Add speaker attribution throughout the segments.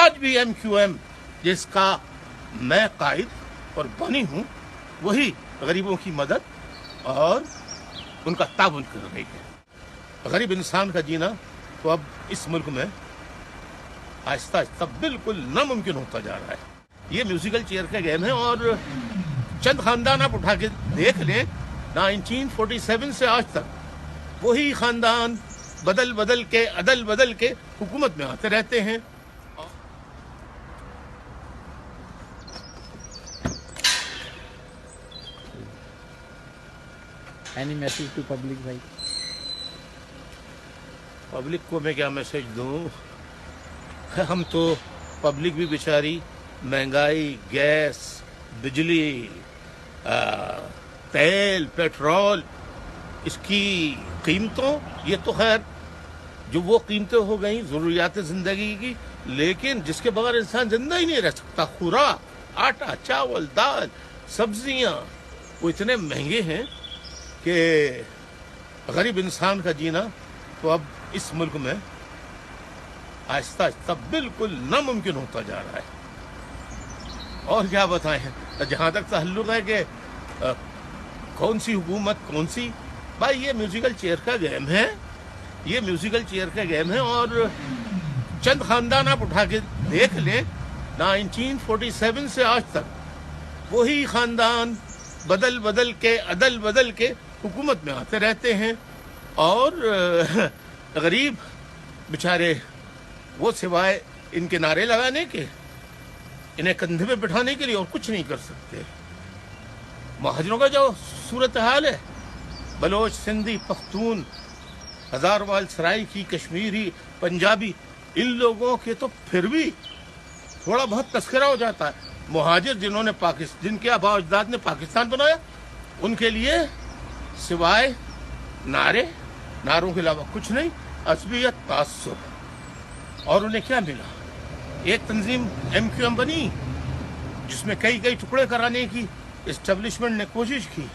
Speaker 1: آج بھی MQM जिसका मैं कायद और बनी हूँ वही गरीबों की मदद और उनका ताउन कर रही है। गरीब इंसान का जीना तो अब इस मुल्क में आहिस्ता आहिस्ता बिल्कुल नामुमकिन होता जा रहा है। ये म्यूजिकल चेयर का गेम है और चंद खानदान आप उठा के देख लें, 1947 से आज तक वही खानदान बदल बदल के हुकूमत में आते रहते हैं।
Speaker 2: एनी मैसेज टू पब्लिक भाई?
Speaker 1: पब्लिक को मैं क्या मैसेज दूं? हम तो पब्लिक भी बेचारी महंगाई, गैस, बिजली, तेल, पेट्रोल, इसकी कीमतों, ये तो खैर जो वो कीमतें हो गई ज़रूरियात ज़िंदगी की, लेकिन जिसके बगैर इंसान जिंदा ही नहीं रह सकता। खुराक, आटा, चावल, दाल, सब्जियां वो इतने महंगे हैं कि गरीब इंसान का जीना तो अब इस मुल्क में आहिस्ता आहिस्ता बिल्कुल नामुमकिन होता जा रहा है। और क्या बताएं, जहाँ तक ताल्लुक है कि कौन सी हुकूमत कौन सी, भाई ये म्यूजिकल चेयर का गेम है, ये म्यूजिकल चेयर का गेम है और चंद खानदान आप उठा के देख लें, 1947 से आज तक वही खानदान बदल के हुकूमत में आते रहते हैं और गरीब बेचारे वो सिवाय इनके नारे लगाने के, इन्हें कंधे पे बिठाने के लिए और कुछ नहीं कर सकते। महाजरों का जो सूरत हाल है, बलोच, सिंधी, पख्तून, हजारवाल, सराइकी, कश्मीरी, पंजाबी, इन लोगों के तो फिर भी थोड़ा बहुत तस्करा हो जाता है। मुहाजिर जिनके आबा अजदाद ने पाकिस्तान बनाया, उनके लिए सिवाय नारों के अलावा कुछ नहीं, असबियत, तासुब। और उन्हें क्या मिला? एक तंजीम MQM बनी जिसमें कई टुकड़े कराने की एस्टेब्लिशमेंट ने कोशिश की।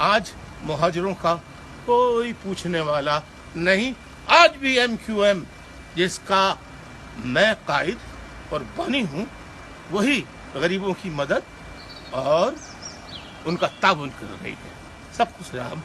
Speaker 1: आज मुहाजिरों का कोई पूछने वाला नहीं। आज भी MQM जिसका मैं कायद और बनी हूँ वही गरीबों की मदद और उनका ताउन कर रही है। सब कुछ राम